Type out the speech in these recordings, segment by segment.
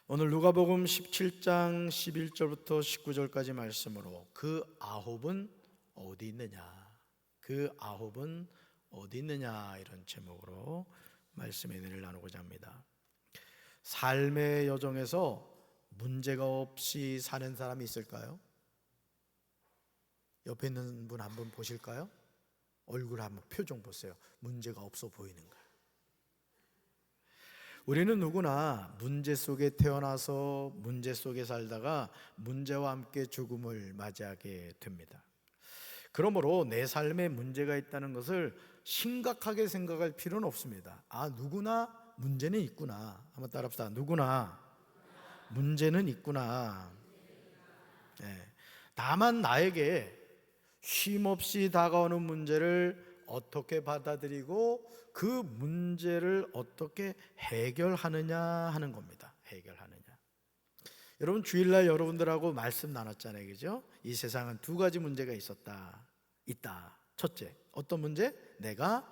오늘 누가복음 17장 11절부터 19절까지 말씀으로 그 아홉은 어디 있느냐, 그 아홉은 어디 있느냐, 이런 제목으로 말씀의 은혜를 나누고자 합니다. 삶의 여정에서 문제가 없이 사는 사람이 있을까요? 옆에 있는 분 한번 보실까요? 얼굴 한번 표정 보세요. 문제가 없어 보이는가요? 우리는 누구나 문제 속에 태어나서 문제 속에 살다가 문제와 함께 죽음을 맞이하게 됩니다. 그러므로 내 삶에 문제가 있다는 것을 심각하게 생각할 필요는 없습니다. 누구나 문제는 있구나. 한번 따라합시다. 누구나 문제는 있구나. 네. 다만 나에게 쉼없이 다가오는 문제를 어떻게 받아들이고 그 문제를 어떻게 해결하느냐 하는 겁니다. 해결하느냐. 여러분, 주일날 여러분들하고 말씀 나눴잖아요, 그죠? 이 세상은 두 가지 문제가 있다. 첫째, 어떤 문제? 내가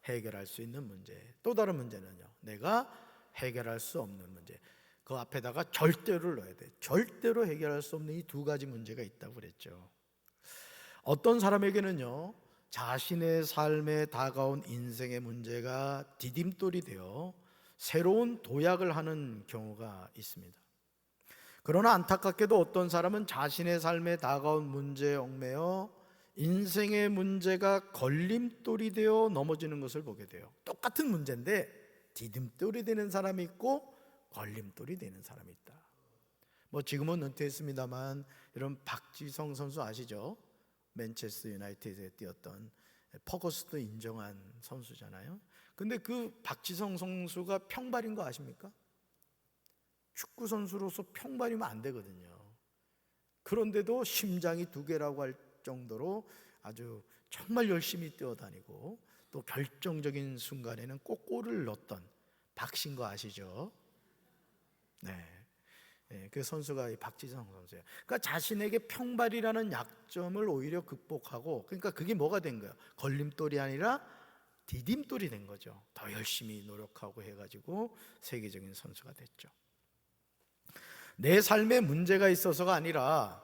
해결할 수 있는 문제. 또 다른 문제는요, 내가 해결할 수 없는 문제. 그 앞에다가 절대를 넣어야 돼. 절대로 해결할 수 없는 이 두 가지 문제가 있다고 그랬죠. 어떤 사람에게는요, 자신의 삶에 다가온 인생의 문제가 디딤돌이 되어 새로운 도약을 하는 경우가 있습니다. 그러나 안타깝게도 어떤 사람은 자신의 삶에 다가온 문제에 얽매여 인생의 문제가 걸림돌이 되어 넘어지는 것을 보게 돼요. 똑같은 문제인데 디딤돌이 되는 사람이 있고 걸림돌이 되는 사람이 있다. 지금은 은퇴했습니다만 여러분, 박지성 선수 아시죠? 맨체스터 유나이티드에 뛰었던 퍼거스도 인정한 선수잖아요. 근데 그 박지성 선수가 평발인 거 아십니까? 축구 선수로서 평발이면 안 되거든요. 그런데도 심장이 두 개라고 할 정도로 아주 정말 열심히 뛰어다니고 또 결정적인 순간에는 꼭 골을 넣었던 박신 거 아시죠? 네. 그 선수가 이 박지성 선수예요. 그러니까 자신에게 평발이라는 약점을 오히려 극복하고, 그러니까 그게 뭐가 된 거예요? 걸림돌이 아니라 디딤돌이 된 거죠. 더 열심히 노력하고 해가지고 세계적인 선수가 됐죠. 내 삶에 문제가 있어서가 아니라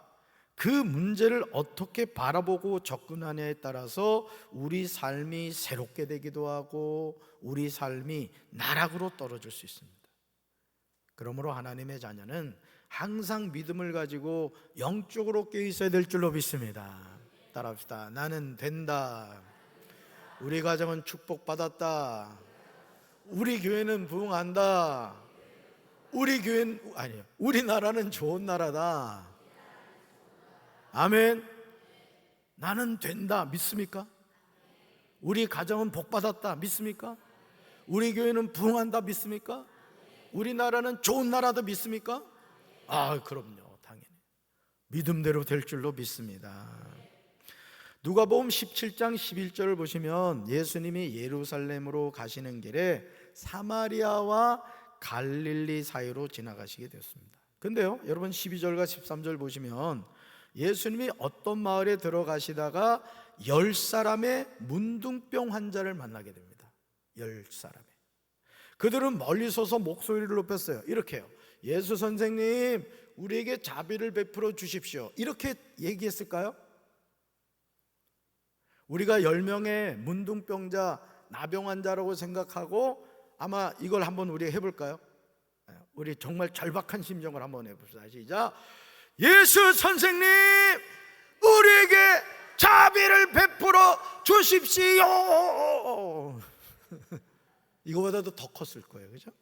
그 문제를 어떻게 바라보고 접근하냐에 따라서 우리 삶이 새롭게 되기도 하고 우리 삶이 나락으로 떨어질 수 있습니다. 그러므로 하나님의 자녀는 항상 믿음을 가지고 영적으로 깨어 있어야 될 줄로 믿습니다. 따라합시다. 나는 된다. 우리 가정은 축복받았다. 우리 교회는 부흥한다. 우리 나라는 좋은 나라다. 아멘. 나는 된다. 믿습니까? 우리 가정은 복받았다. 믿습니까? 우리 교회는 부흥한다. 믿습니까? 우리나라는 좋은 나라도 믿습니까? 그럼요. 당연히 믿음대로 될 줄로 믿습니다. 누가복음 17장 11절을 보시면 예수님이 예루살렘으로 가시는 길에 사마리아와 갈릴리 사이로 지나가시게 되었습니다. 근데요, 여러분 12절과 13절 보시면 예수님이 어떤 마을에 들어가시다가 10사람의 문둥병 환자를 만나게 됩니다. 10사람의. 그들은 멀리 서서 목소리를 높였어요. 이렇게요. 예수 선생님, 우리에게 자비를 베풀어 주십시오. 이렇게 얘기했을까요? 우리가 10명의 문둥병자, 나병 환자라고 생각하고 아마 이걸 한번 우리 해볼까요? 우리 정말 절박한 심정을 한번 해봅시다. 시작. 예수 선생님, 우리에게 자비를 베풀어 주십시오. 이거보다도 더 컸을 거예요. 그죠?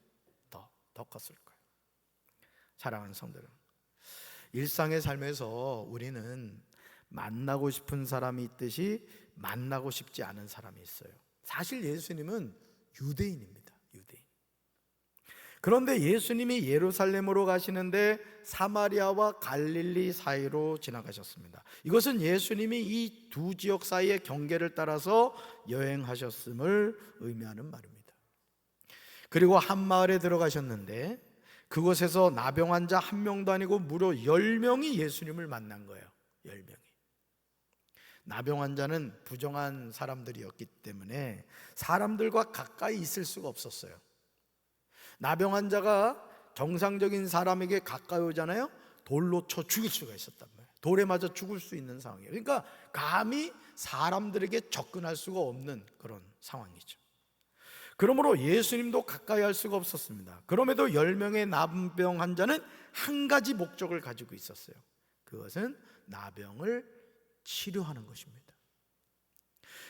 더 컸을 거예요. 사랑하는 성도들, 일상의 삶에서 우리는 만나고 싶은 사람이 있듯이 만나고 싶지 않은 사람이 있어요. 사실 예수님은 유대인입니다. 유대인. 그런데 예수님이 예루살렘으로 가시는데 사마리아와 갈릴리 사이로 지나가셨습니다. 이것은 예수님이 이 두 지역 사이의 경계를 따라서 여행하셨음을 의미하는 말입니다. 그리고 한 마을에 들어가셨는데 그곳에서 나병 환자 한 명도 아니고 무려 10명이 예수님을 만난 거예요. 10명이. 나병 환자는 부정한 사람들이었기 때문에 사람들과 가까이 있을 수가 없었어요. 나병 환자가 정상적인 사람에게 가까이 오잖아요. 돌로 쳐 죽일 수가 있었단 말이에요. 돌에 맞아 죽을 수 있는 상황이에요. 그러니까 감히 사람들에게 접근할 수가 없는 그런 상황이죠. 그러므로 예수님도 가까이 할 수가 없었습니다. 그럼에도 10명의 나병 환자는 한 가지 목적을 가지고 있었어요. 그것은 나병을 치료하는 것입니다.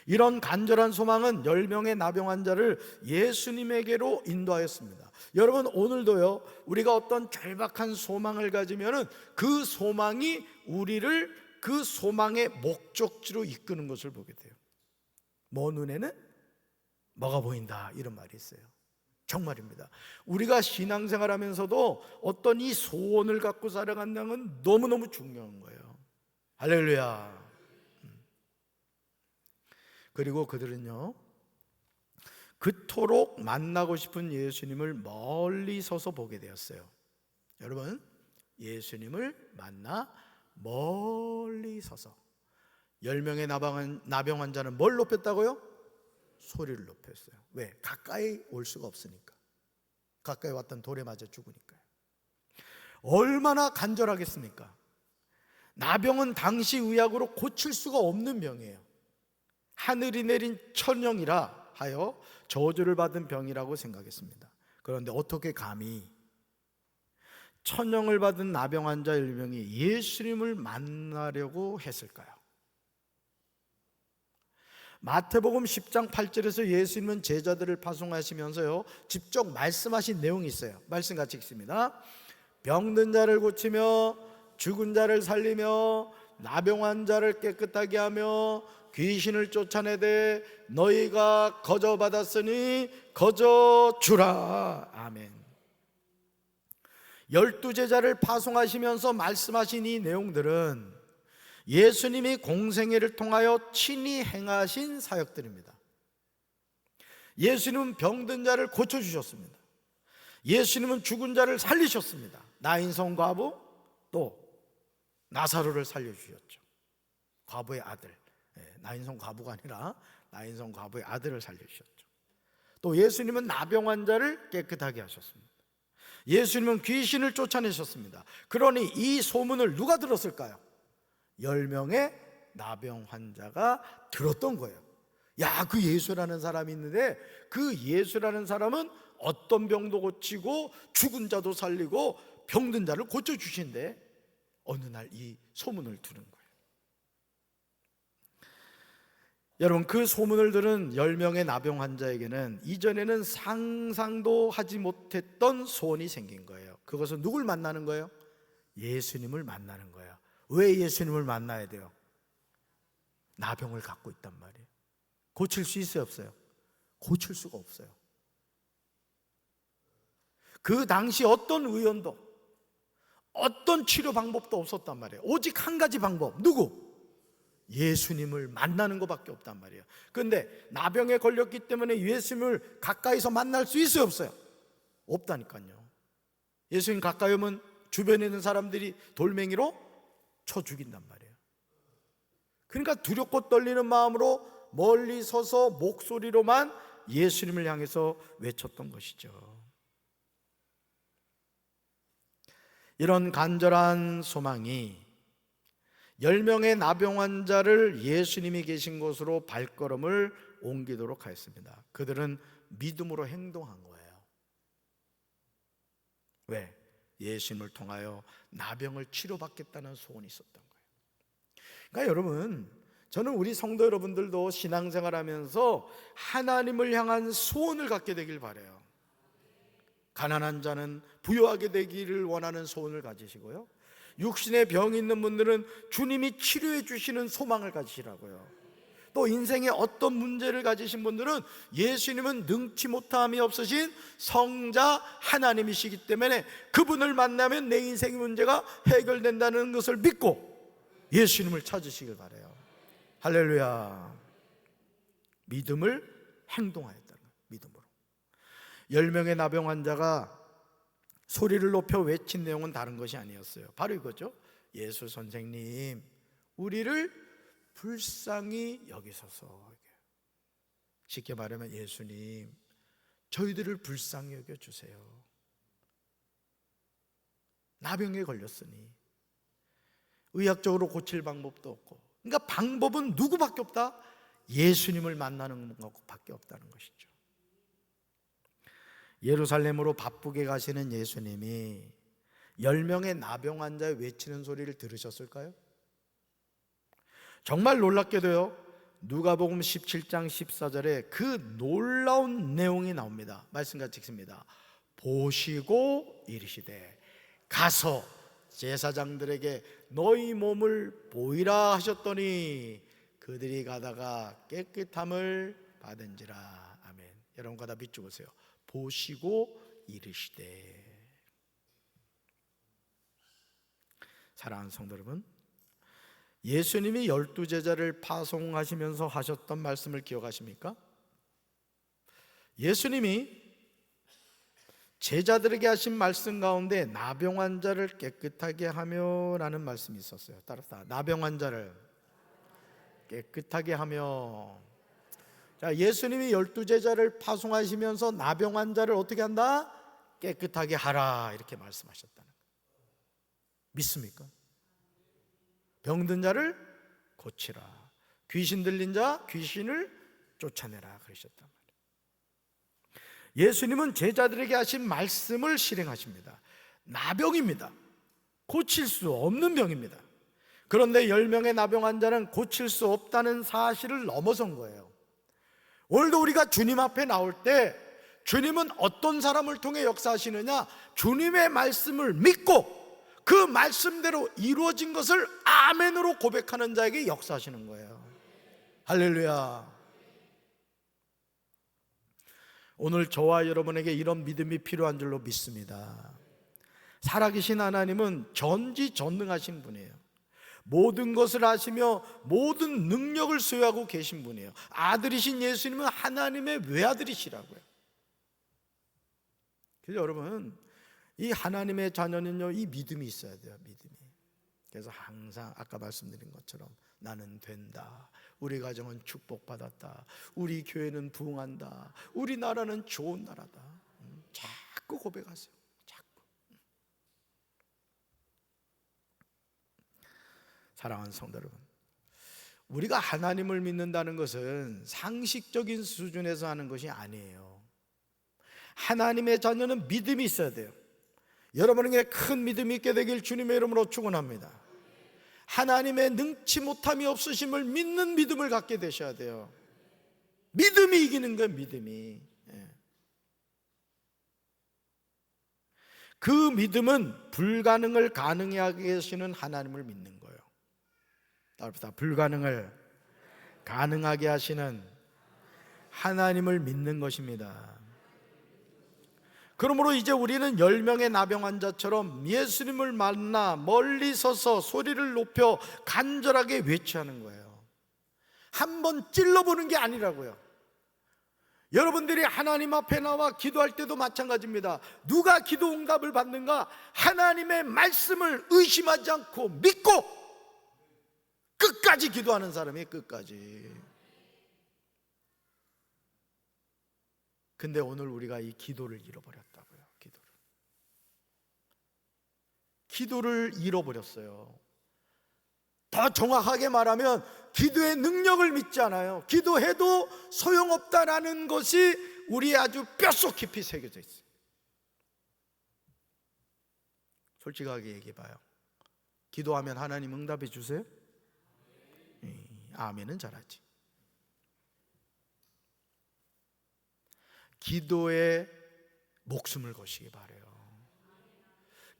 이런 간절한 소망은 10명의 나병 환자를 예수님에게로 인도하였습니다. 여러분, 오늘도요, 우리가 어떤 절박한 소망을 가지면은 그 소망이 우리를 그 소망의 목적지로 이끄는 것을 보게 돼요. 뭐 눈에는 뭐가 보인다, 이런 말이 있어요. 정말입니다. 우리가 신앙생활 하면서도 어떤 이 소원을 갖고 살아간다는 건 너무너무 중요한 거예요. 할렐루야. 그리고 그들은요, 그토록 만나고 싶은 예수님을 멀리 서서 보게 되었어요. 여러분, 예수님을 만나 멀리 서서 10명의 나병 환자는 뭘 높였다고요? 소리를 높였어요. 왜? 가까이 올 수가 없으니까. 가까이 왔던 돌에 맞아 죽으니까요. 얼마나 간절하겠습니까? 나병은 당시 의학으로 고칠 수가 없는 병이에요. 하늘이 내린 천령이라 하여 저주를 받은 병이라고 생각했습니다. 그런데 어떻게 감히 천령을 받은 나병 환자 10명이 예수님을 만나려고 했을까요? 마태복음 10장 8절에서 예수님은 제자들을 파송하시면서요, 직접 말씀하신 내용이 있어요. 말씀 같이 읽습니다. 병든 자를 고치며 죽은 자를 살리며 나병 환자를 깨끗하게 하며 귀신을 쫓아내되 너희가 거저 받았으니 거저 주라. 아멘. 12제자를 파송하시면서 말씀하신 이 내용들은 예수님이 공생애를 통하여 친히 행하신 사역들입니다. 예수님은 병든 자를 고쳐주셨습니다. 예수님은 죽은 자를 살리셨습니다. 나인성 과부, 또 나사로를 살려주셨죠. 과부의 아들, 나인성 과부가 아니라 나인성 과부의 아들을 살려주셨죠. 또 예수님은 나병 환자를 깨끗하게 하셨습니다. 예수님은 귀신을 쫓아내셨습니다. 그러니 이 소문을 누가 들었을까요? 10명의 나병 환자가 들었던 거예요. 야, 그 예수라는 사람이 있는데 그 예수라는 사람은 어떤 병도 고치고 죽은 자도 살리고 병든 자를 고쳐주신대. 어느 날 이 소문을 들은 거예요. 여러분, 그 소문을 들은 10명의 나병 환자에게는 이전에는 상상도 하지 못했던 소원이 생긴 거예요. 그것은 누굴 만나는 거예요? 예수님을 만나는 거예요. 왜 예수님을 만나야 돼요? 나병을 갖고 있단 말이에요. 고칠 수 있어요, 없어요? 고칠 수가 없어요. 그 당시 어떤 의원도 어떤 치료 방법도 없었단 말이에요. 오직 한 가지 방법, 누구? 예수님을 만나는 것밖에 없단 말이에요. 그런데 나병에 걸렸기 때문에 예수님을 가까이서 만날 수 있어요, 없어요? 없다니까요. 예수님 가까이 오면 주변에 있는 사람들이 돌멩이로 쳐 죽인단 말이에요. 그러니까 두렵고 떨리는 마음으로 멀리 서서 목소리로만 예수님을 향해서 외쳤던 것이죠. 이런 간절한 소망이 10명의 나병 환자를 예수님이 계신 곳으로 발걸음을 옮기도록 하였습니다. 그들은 믿음으로 행동한 거예요. 왜? 예수님을 통하여 나병을 치료받겠다는 소원이 있었던 거예요. 그러니까 여러분, 저는 우리 성도 여러분들도 신앙생활하면서 하나님을 향한 소원을 갖게 되길 바라요. 가난한 자는 부유하게 되기를 원하는 소원을 가지시고요, 육신에 병이 있는 분들은 주님이 치료해 주시는 소망을 가지시라고요. 또 인생에 어떤 문제를 가지신 분들은 예수님은 능치 못함이 없으신 성자 하나님이시기 때문에 그분을 만나면 내 인생의 문제가 해결된다는 것을 믿고 예수님을 찾으시길 바라요. 할렐루야. 믿음을 행동하였다는 거예요. 믿음으로. 10명의 나병 환자가 소리를 높여 외친 내용은 다른 것이 아니었어요. 바로 이거죠. 예수 선생님, 우리를 불쌍히 여기소서. 쉽게 말하면 예수님, 저희들을 불쌍히 여겨주세요. 나병에 걸렸으니 의학적으로 고칠 방법도 없고, 그러니까 방법은 누구밖에 없다? 예수님을 만나는 것밖에 없다는 것이죠. 예루살렘으로 바쁘게 가시는 예수님이 10명의 나병 환자 외치는 소리를 들으셨을까요? 정말 놀랍게도요, 누가복음 17장 14절에 그 놀라운 내용이 나옵니다. 말씀같이 읽습니다. 보시고 이르시되 가서 제사장들에게 너희 몸을 보이라 하셨더니 그들이 가다가 깨끗함을 받은지라. 아멘. 여러분 가다 밑줄 보세요. 보시고 이르시되. 사랑하는 성도 여러분, 예수님이 12제자를 파송하시면서 하셨던 말씀을 기억하십니까? 예수님이 제자들에게 하신 말씀 가운데 나병 환자를 깨끗하게 하며 라는 말씀이 있었어요. 따라서 나병 환자를 깨끗하게 하며. 자, 예수님이 12제자를 파송하시면서 나병 환자를 어떻게 한다? 깨끗하게 하라, 이렇게 말씀하셨다는 거예요. 믿습니까? 병든 자를 고치라, 귀신 들린 자 귀신을 쫓아내라 그러셨단 말이에요. 예수님은 제자들에게 하신 말씀을 실행하십니다. 나병입니다. 고칠 수 없는 병입니다. 그런데 10명의 나병 환자는 고칠 수 없다는 사실을 넘어선 거예요. 오늘도 우리가 주님 앞에 나올 때 주님은 어떤 사람을 통해 역사하시느냐? 주님의 말씀을 믿고 그 말씀대로 이루어진 것을 아멘으로 고백하는 자에게 역사하시는 거예요. 할렐루야. 오늘 저와 여러분에게 이런 믿음이 필요한 줄로 믿습니다. 살아계신 하나님은 전지전능하신 분이에요. 모든 것을 아시며 모든 능력을 소유하고 계신 분이에요. 아들이신 예수님은 하나님의 외아들이시라고요. 그래서 여러분, 이 하나님의 자녀는요, 이 믿음이 있어야 돼요. 믿음이. 그래서 항상 아까 말씀드린 것처럼 나는 된다, 우리 가정은 축복받았다, 우리 교회는 부흥한다, 우리 나라는 좋은 나라다, 자꾸 고백하세요. 자꾸. 사랑하는 성도 여러분, 우리가 하나님을 믿는다는 것은 상식적인 수준에서 하는 것이 아니에요. 하나님의 자녀는 믿음이 있어야 돼요. 여러분에게 큰 믿음이 있게 되길 주님의 이름으로 축원합니다. 하나님의 능치 못함이 없으심을 믿는 믿음을 갖게 되셔야 돼요. 믿음이 이기는 거예요. 믿음이. 그 믿음은 불가능을 가능하게 하시는 하나님을 믿는 거예요. 따라합시다. 불가능을 가능하게 하시는 하나님을 믿는 것입니다. 그러므로 이제 우리는 10명의 나병 환자처럼 예수님을 만나 멀리 서서 소리를 높여 간절하게 외치하는 거예요. 한번 찔러보는 게 아니라고요. 여러분들이 하나님 앞에 나와 기도할 때도 마찬가지입니다. 누가 기도 응답을 받는가? 하나님의 말씀을 의심하지 않고 믿고 끝까지 기도하는 사람이 끝까지. 근데 오늘 우리가 이 기도를 잃어버렸다고요. 기도를 잃어버렸어요. 더 정확하게 말하면 기도의 능력을 믿지 않아요. 기도해도 소용없다라는 것이 우리의 아주 뼛속 깊이 새겨져 있어요. 솔직하게 얘기해봐요. 기도하면 하나님 응답해 주세요? 아멘은 잘하지. 기도에 목숨을 거시기 바라요.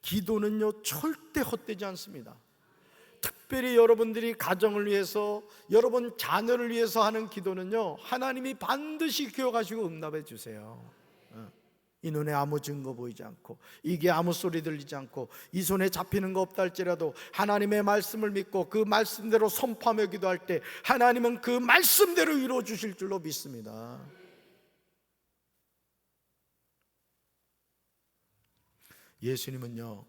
기도는요 절대 헛되지 않습니다. 특별히 여러분들이 가정을 위해서, 여러분 자녀를 위해서 하는 기도는요 하나님이 반드시 기억하시고 응답해 주세요. 이 눈에 아무 증거 보이지 않고, 이게 아무 소리 들리지 않고, 이 손에 잡히는 거 없다 할지라도 하나님의 말씀을 믿고 그 말씀대로 선포하며 기도할 때 하나님은 그 말씀대로 이루어 주실 줄로 믿습니다. 예수님은요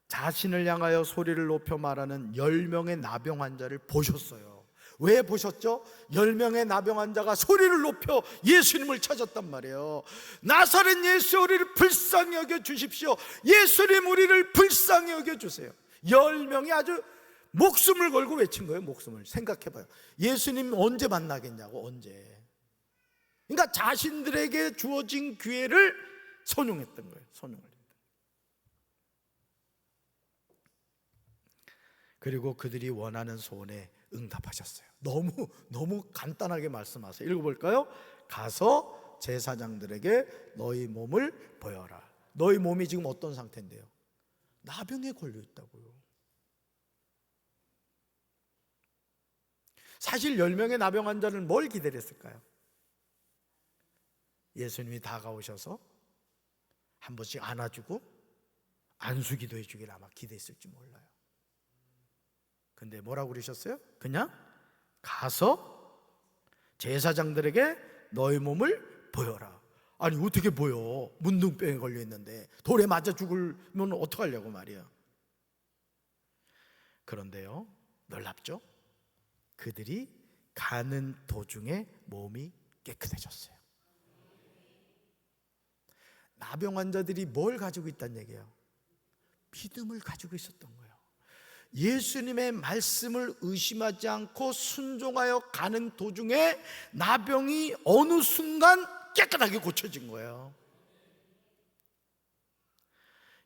자신을 향하여 소리를 높여 말하는 10명의 나병 환자를 보셨어요. 왜 보셨죠? 10명의 나병 환자가 소리를 높여 예수님을 찾았단 말이에요. 나사렛 예수, 우리를 불쌍히 여겨 주십시오. 예수님, 우리를 불쌍히 불쌍히 여겨주세요. 10명이 아주 목숨을 걸고 외친 거예요. 목숨을. 생각해봐요. 예수님 언제 만나겠냐고. 언제. 그러니까 자신들에게 주어진 기회를 선용했던 거예요. 선용을. 그리고 그들이 원하는 소원에 응답하셨어요. 너무 간단하게 말씀하세요. 읽어볼까요? 가서 제사장들에게 너희 몸을 보여라. 너희 몸이 지금 어떤 상태인데요? 나병에 걸려 있다고요. 사실 10명의 나병 환자는 뭘 기다렸을까요? 예수님이 다가오셔서 한 번씩 안아주고 안수기도 해주길 아마 기대했을지 몰라요. 근데 뭐라고 그러셨어요? 그냥 가서 제사장들에게 너희 몸을 보여라. 아니 어떻게 보여? 문둥병에 걸려 있는데 돌에 맞아 죽으면 어떡하려고 말이야. 그런데요, 놀랍죠? 그들이 가는 도중에 몸이 깨끗해졌어요. 나병 환자들이 뭘 가지고 있다는 얘기예요? 믿음을 가지고 있었던 거예요. 예수님의 말씀을 의심하지 않고 순종하여 가는 도중에 나병이 어느 순간 깨끗하게 고쳐진 거예요.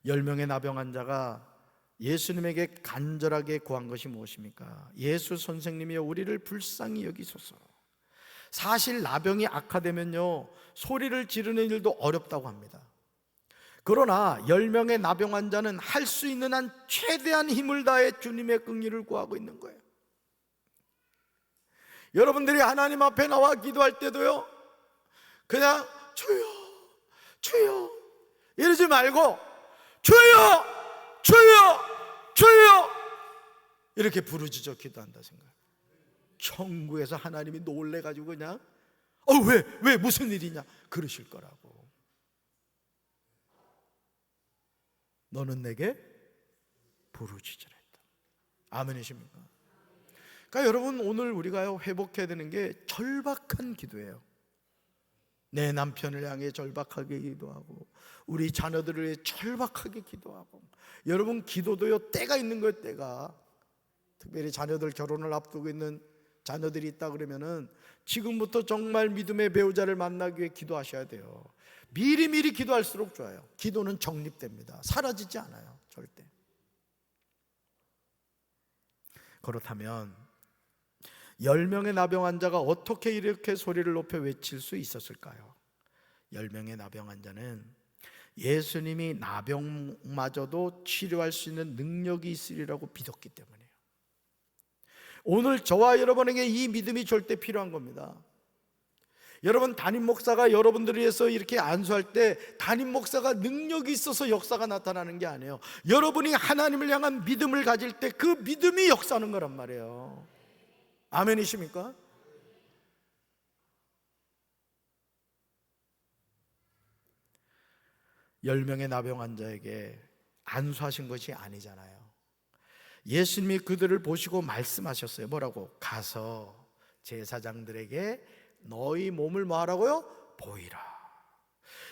10명의 나병 환자가 예수님에게 간절하게 구한 것이 무엇입니까? 예수 선생님이여 우리를 불쌍히 여기소서. 사실 나병이 악화되면요, 소리를 지르는 일도 어렵다고 합니다. 그러나 10명의 나병 환자는 할 수 있는 한 최대한 힘을 다해 주님의 긍휼을 구하고 있는 거예요. 여러분들이 하나님 앞에 나와 기도할 때도요, 그냥 주여 주여 이러지 말고 주여 주여 주여 이렇게 부르짖어 기도한다 생각. 천국에서 하나님이 놀래가지고 그냥 왜 무슨 일이냐 그러실 거라고. 너는 내게 부르짖으라 했다. 아멘이십니까? 그러니까 여러분, 오늘 우리가 회복해야 되는 게 절박한 기도예요. 내 남편을 향해 절박하게 기도하고 우리 자녀들을 위해 절박하게 기도하고. 여러분, 기도도요 때가 있는 거예요. 때가. 특별히 자녀들 결혼을 앞두고 있는 자녀들이 있다 그러면은 지금부터 정말 믿음의 배우자를 만나기 위해 기도하셔야 돼요. 미리미리 기도할수록 좋아요. 기도는 정립됩니다. 사라지지 않아요. 절대. 그렇다면 10명의 나병 환자가 어떻게 이렇게 소리를 높여 외칠 수 있었을까요? 10명의 나병 환자는 예수님이 나병마저도 치료할 수 있는 능력이 있으리라고 믿었기 때문이에요. 오늘 저와 여러분에게 이 믿음이 절대 필요한 겁니다. 여러분, 담임 목사가 여러분들을 위해서 이렇게 안수할 때 담임 목사가 능력이 있어서 역사가 나타나는 게 아니에요. 여러분이 하나님을 향한 믿음을 가질 때 그 믿음이 역사하는 거란 말이에요. 아멘이십니까? 열 명의 나병 환자에게 안수하신 것이 아니잖아요. 예수님이 그들을 보시고 말씀하셨어요. 뭐라고? 가서 제사장들에게 너희 몸을 뭐 하라고요? 보이라.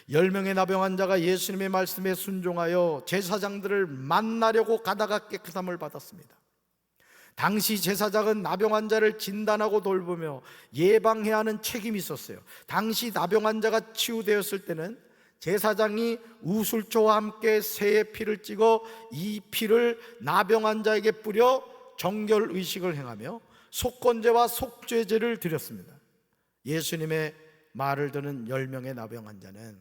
10명의 나병 환자가 예수님의 말씀에 순종하여 제사장들을 만나려고 가다가 깨끗함을 받았습니다. 당시 제사장은 나병 환자를 진단하고 돌보며 예방해야 하는 책임이 있었어요. 당시 나병 환자가 치유되었을 때는 제사장이 우술초와 함께 새의 피를 찍어 이 피를 나병 환자에게 뿌려 정결 의식을 행하며 속건제와 속죄제를 드렸습니다. 예수님의 말을 듣는 10명의 나병 환자는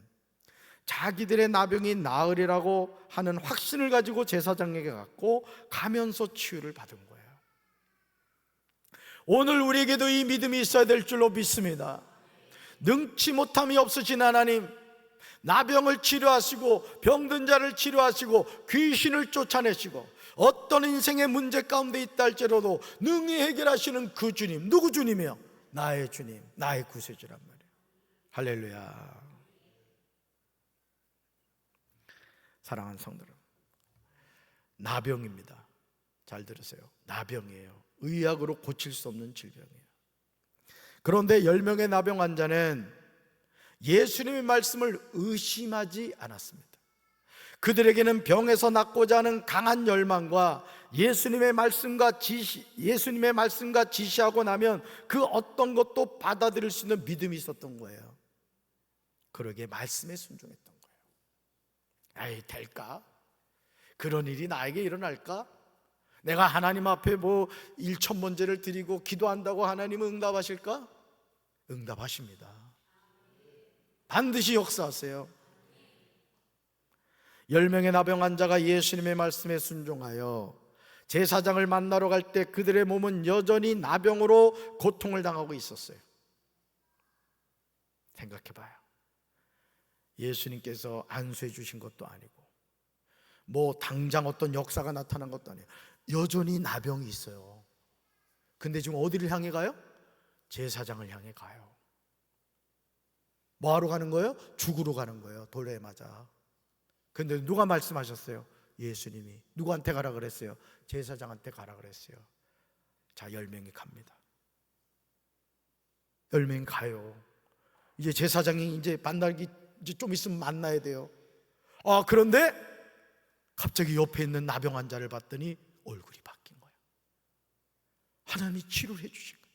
자기들의 나병이 나으리라고 하는 확신을 가지고 제사장에게 갔고 가면서 치유를 받은 거예요. 오늘 우리에게도 이 믿음이 있어야 될 줄로 믿습니다. 능치 못함이 없으신 하나님, 나병을 치료하시고 병든 자를 치료하시고 귀신을 쫓아내시고 어떤 인생의 문제 가운데 있다 할지라도 능히 해결하시는 그 주님, 누구 주님이요? 나의 주님, 나의 구세주란 말이에요. 할렐루야. 사랑하는 성도 여러분, 나병입니다. 잘 들으세요. 나병이에요. 의학으로 고칠 수 없는 질병이에요. 그런데 10명의 나병 환자는 예수님의 말씀을 의심하지 않았습니다. 그들에게는 병에서 낫고자 하는 강한 열망과 예수님의 말씀과 지시하고 나면 그 어떤 것도 받아들일 수 있는 믿음이 있었던 거예요. 그러기에 말씀에 순종했던 거예요. 에이, 될까? 그런 일이 나에게 일어날까? 내가 하나님 앞에 뭐 일천번제를 드리고 기도한다고 하나님은 응답하실까? 응답하십니다. 반드시 역사하세요. 10명의 나병 환자가 예수님의 말씀에 순종하여 제사장을 만나러 갈 때 그들의 몸은 여전히 나병으로 고통을 당하고 있었어요. 생각해봐요. 예수님께서 안수해 주신 것도 아니고 뭐 당장 어떤 역사가 나타난 것도 아니에요. 여전히 나병이 있어요. 근데 지금 어디를 향해 가요? 제사장을 향해 가요. 뭐하러 가는 거예요? 죽으러 가는 거예요. 돌에 맞아. 근데 누가 말씀하셨어요? 예수님이. 누구한테 가라 그랬어요? 제사장한테 가라 그랬어요. 자, 10명이 갑니다. 10명이 가요. 이제 제사장이 이제 만나기 이제 좀 있으면 만나야 돼요. 그런데 갑자기 옆에 있는 나병 환자를 봤더니 얼굴이 바뀐 거예요. 하나님이 치료를 해주신 거예요.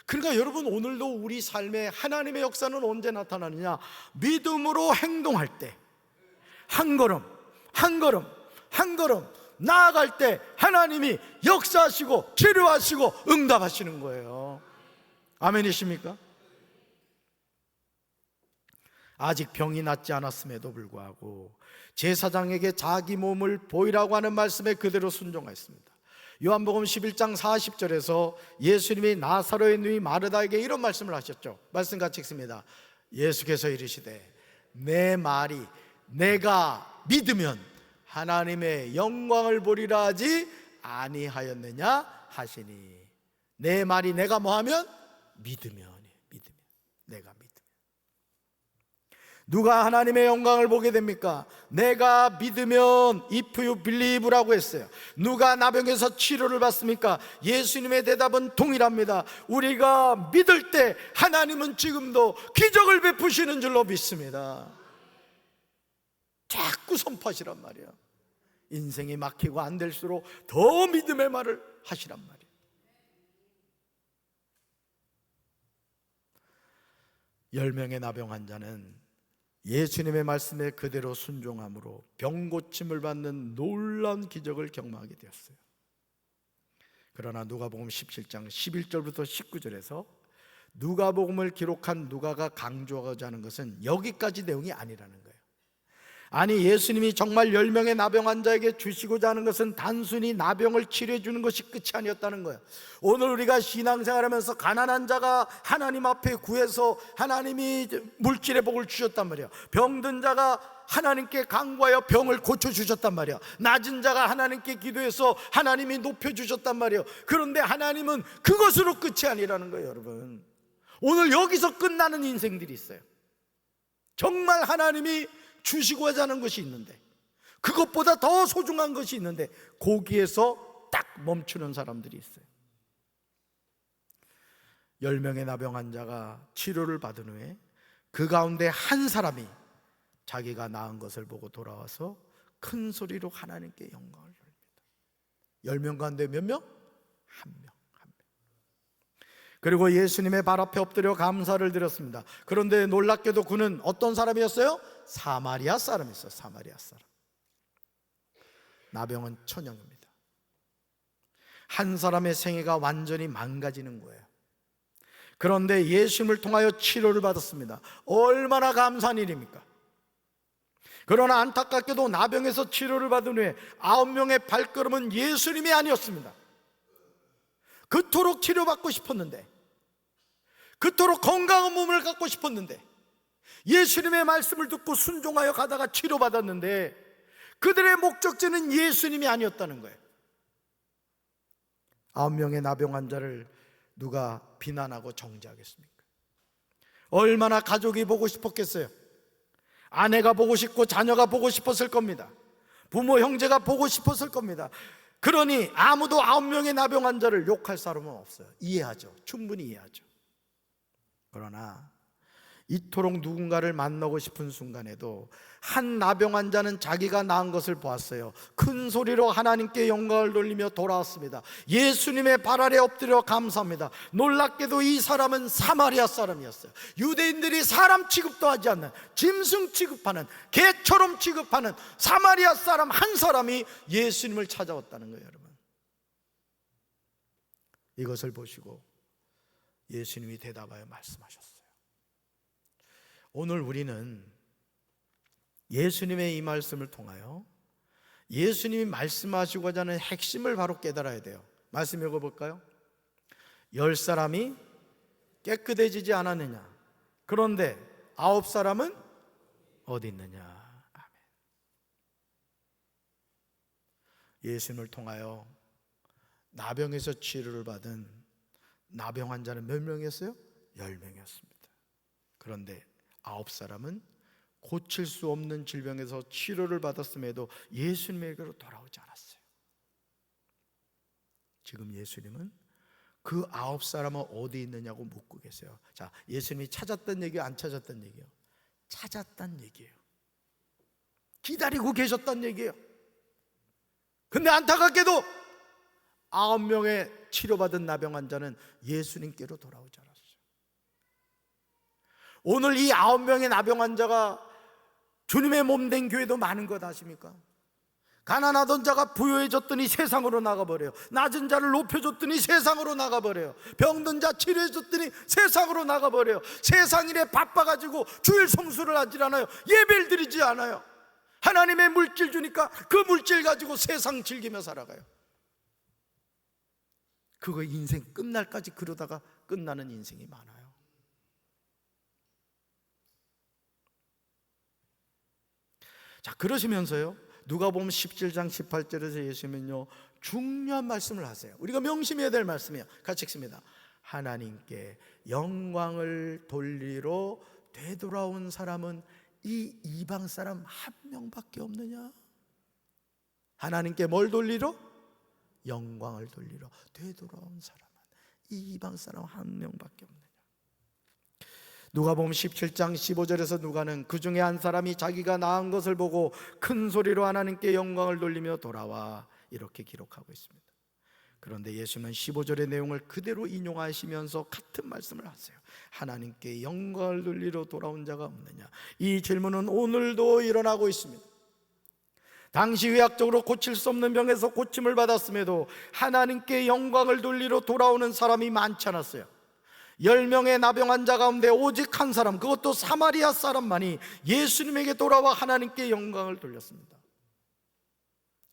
그러니까 여러분, 오늘도 우리 삶에 하나님의 역사는 언제 나타나느냐? 믿음으로 행동할 때, 한 걸음 한 걸음 한 걸음 나아갈 때 하나님이 역사하시고 치료하시고 응답하시는 거예요. 아멘이십니까? 아직 병이 낫지 않았음에도 불구하고 제사장에게 자기 몸을 보이라고 하는 말씀에 그대로 순종했습니다. 요한복음 11장 40절에서 예수님이 나사로의 누이 마르다에게 이런 말씀을 하셨죠. 말씀 같이 읽습니다. 예수께서 이르시되 내 말이 내가 믿으면 하나님의 영광을 보리라 하지 아니하였느냐 하시니, 내 말이 내가 뭐하면? 믿으면 내가 믿으면. 누가 하나님의 영광을 보게 됩니까? 내가 믿으면. If you believe라고 했어요. 누가 나병에서 치료를 받습니까? 예수님의 대답은 동일합니다. 우리가 믿을 때 하나님은 지금도 기적을 베푸시는 줄로 믿습니다. 자꾸 선포하시란 말이야. 인생이 막히고 안 될수록 더 믿음의 말을 하시란 말이야. (10명의) 나병 환자는 예수님의 말씀에 그대로 순종함으로 병 고침을 받는 놀라운 기적을 경험하게 되었어요. 그러나 누가복음 17장 11절부터 19절에서 누가복음을 기록한 누가가 강조하고자 하는 것은 여기까지 내용이 아니라는 거예요. 아니, 예수님이 정말 10명의 나병 환자에게 주시고자 하는 것은 단순히 나병을 치료해 주는 것이 끝이 아니었다는 거예요. 오늘 우리가 신앙생활하면서 가난한 자가 하나님 앞에 구해서 하나님이 물질의 복을 주셨단 말이에요. 병든 자가 하나님께 간구하여 병을 고쳐주셨단 말이에요. 낮은 자가 하나님께 기도해서 하나님이 높여주셨단 말이에요. 그런데 하나님은 그것으로 끝이 아니라는 거예요. 여러분, 오늘 여기서 끝나는 인생들이 있어요. 정말 하나님이 주시고자 하는 것이 있는데, 그것보다 더 소중한 것이 있는데 거기에서 딱 멈추는 사람들이 있어요. 10명의 나병 환자가 치료를 받은 후에 그 가운데 한 사람이 자기가 나은 것을 보고 돌아와서 큰 소리로 하나님께 영광을 돌립니다. 10명 가운데 몇 명? 한 명. 그리고 예수님의 발 앞에 엎드려 감사를 드렸습니다. 그런데 놀랍게도 그는 어떤 사람이었어요? 사마리아 사람이었어요. 사마리아 사람. 나병은 천형입니다. 한 사람의 생애가 완전히 망가지는 거예요. 그런데 예수님을 통하여 치료를 받았습니다. 얼마나 감사한 일입니까? 그러나 안타깝게도 나병에서 치료를 받은 후에 9명의 발걸음은 예수님이 아니었습니다. 그토록 치료받고 싶었는데, 그토록 건강한 몸을 갖고 싶었는데, 예수님의 말씀을 듣고 순종하여 가다가 치료받았는데 그들의 목적지는 예수님이 아니었다는 거예요. 9명의 나병 환자를 누가 비난하고 정죄하겠습니까? 얼마나 가족이 보고 싶었겠어요. 아내가 보고 싶고 자녀가 보고 싶었을 겁니다. 부모 형제가 보고 싶었을 겁니다. 그러니 아무도 9명의 나병 환자를 욕할 사람은 없어요. 이해하죠. 충분히 이해하죠. 그러나 이토록 누군가를 만나고 싶은 순간에도 한 나병 환자는 자기가 나은 것을 보았어요. 큰 소리로 하나님께 영광을 돌리며 돌아왔습니다. 예수님의 발 아래 엎드려 감사합니다. 놀랍게도 이 사람은 사마리아 사람이었어요. 유대인들이 사람 취급도 하지 않는, 짐승 취급하는, 개처럼 취급하는 사마리아 사람 한 사람이 예수님을 찾아왔다는 거예요. 여러분, 이것을 보시고 예수님이 대답하여 말씀하셨어요. 오늘 우리는 예수님의 이 말씀을 통하여 예수님이 말씀하시고자 하는 핵심을 바로 깨달아야 돼요. 말씀 읽어볼까요? 10사람이 깨끗해지지 않았느냐? 그런데 9사람은 어디 있느냐? 아멘. 예수님을 통하여 나병에서 치료를 받은 나병 환자는 몇 명이었어요? 10명이었습니다. 그런데 9사람은 고칠 수 없는 질병에서 치료를 받았음에도 예수님에게로 돌아오지 않았어요. 지금 예수님은 그 9사람은 어디 있느냐고 묻고 계세요. 자, 예수님이 찾았던 얘기요, 안 찾았던 얘기요? 찾았단 얘기예요. 기다리고 계셨단 얘기예요. 근데 안타깝게도 9명의 치료받은 나병 환자는 예수님께로 돌아오지 않았어요. 오늘 이 9명의 나병 환자가 주님의 몸된 교회도 많은 것 아십니까? 가난하던 자가 부유해졌더니 세상으로 나가버려요. 낮은 자를 높여줬더니 세상으로 나가버려요. 병든 자 치료해줬더니 세상으로 나가버려요. 세상 일에 바빠가지고 주일 성수를 하질 않아요. 예배를 드리지 않아요. 하나님의 물질 주니까 그 물질 가지고 세상 즐기며 살아가요. 그거 인생 끝날까지 그러다가 끝나는 인생이 많아요. 자, 그러시면서요, 누가복음 17장 18절에서 예수님은요 중요한 말씀을 하세요. 우리가 명심해야 될 말씀이에요. 같이 읽습니다. 하나님께 영광을 돌리러 되돌아온 사람은 이 이방 사람 한 명밖에 없느냐? 하나님께 뭘 돌리러? 영광을 돌리러 되돌아온 사람은 이 이방 사람 한 명밖에 없느냐? 누가복음 17장 15절에서 누가는 그 중에 한 사람이 자기가 나은 것을 보고 큰 소리로 하나님께 영광을 돌리며 돌아와 이렇게 기록하고 있습니다. 그런데 예수님은 15절의 내용을 그대로 인용하시면서 같은 말씀을 하세요. 하나님께 영광을 돌리러 돌아온 자가 없느냐? 이 질문은 오늘도 일어나고 있습니다. 당시 의학적으로 고칠 수 없는 병에서 고침을 받았음에도 하나님께 영광을 돌리러 돌아오는 사람이 많지 않았어요. 10명의 나병 환자 가운데 오직 한 사람, 그것도 사마리아 사람만이 예수님에게 돌아와 하나님께 영광을 돌렸습니다.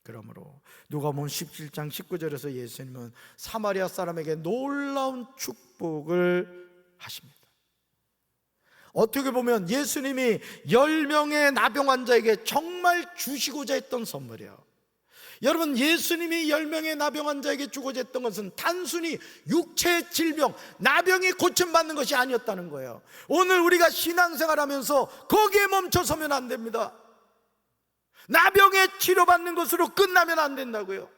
그러므로 누가복음 17장 19절에서 예수님은 사마리아 사람에게 놀라운 축복을 하십니다. 어떻게 보면 예수님이 10명의 나병 환자에게 정말 주시고자 했던 선물이에요. 여러분, 예수님이 10명의 나병 환자에게 주고자 했던 것은 단순히 육체의 질병, 나병이 고침받는 것이 아니었다는 거예요. 오늘 우리가 신앙생활하면서 거기에 멈춰서면 안 됩니다. 나병에 치료받는 것으로 끝나면 안 된다고요.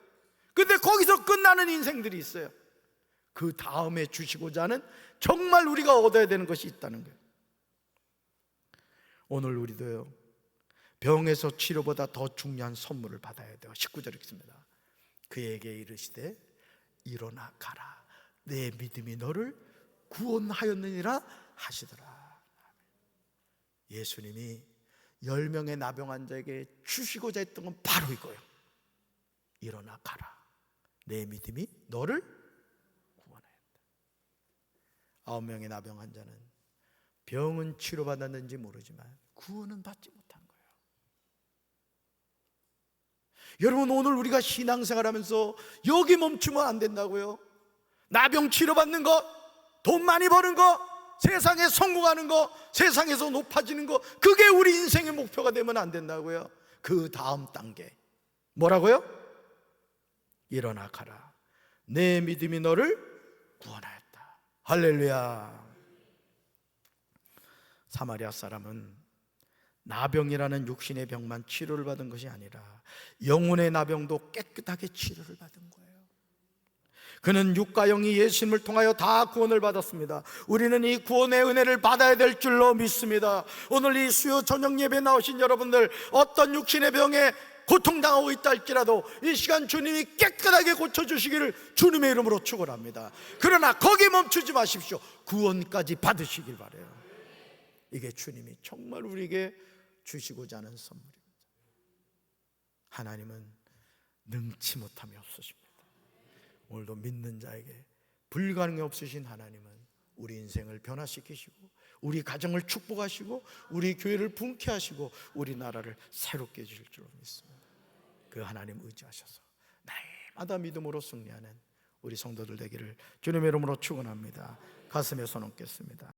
근데 거기서 끝나는 인생들이 있어요. 그 다음에 주시고자 하는 정말 우리가 얻어야 되는 것이 있다는 거예요. 오늘 우리도요, 병에서 치료보다 더 중요한 선물을 받아야 돼요. 19절 읽습니다. 그에게 이르시되 일어나 가라, 내 믿음이 너를 구원하였느니라 하시더라. 예수님이 10명의 나병 환자에게 주시고자 했던 건 바로 이거예요. 일어나 가라, 내 믿음이 너를 구원하였다. 9명의 나병 환자는 병은 치료받았는지 모르지만 구원은 받지 못한 거예요. 여러분, 오늘 우리가 신앙생활하면서 여기 멈추면 안 된다고요. 나병 치료받는 거, 돈 많이 버는 거, 세상에 성공하는 거, 세상에서 높아지는 거, 그게 우리 인생의 목표가 되면 안 된다고요. 그 다음 단계 뭐라고요? 일어나 가라, 내 믿음이 너를 구원하였다. 할렐루야. 사마리아 사람은 나병이라는 육신의 병만 치료를 받은 것이 아니라 영혼의 나병도 깨끗하게 치료를 받은 거예요. 그는 육과 영이 예수님을 통하여 다 구원을 받았습니다. 우리는 이 구원의 은혜를 받아야 될 줄로 믿습니다. 오늘 이 수요 저녁 예배 나오신 여러분들, 어떤 육신의 병에 고통당하고 있다 할지라도 이 시간 주님이 깨끗하게 고쳐주시기를 주님의 이름으로 축원합니다. 그러나 거기 멈추지 마십시오. 구원까지 받으시길 바라요. 이게 주님이 정말 우리에게 주시고자 하는 선물입니다. 하나님은 능치 못함이 없으십니다. 오늘도 믿는 자에게 불가능이 없으신 하나님은 우리 인생을 변화시키시고 우리 가정을 축복하시고 우리 교회를 분케하시고 우리나라를 새롭게 해주실 줄 믿습니다. 그 하나님 의지하셔서 날마다 믿음으로 승리하는 우리 성도들 되기를 주님의 이름으로 축원합니다. 가슴에 손 얹겠습니다.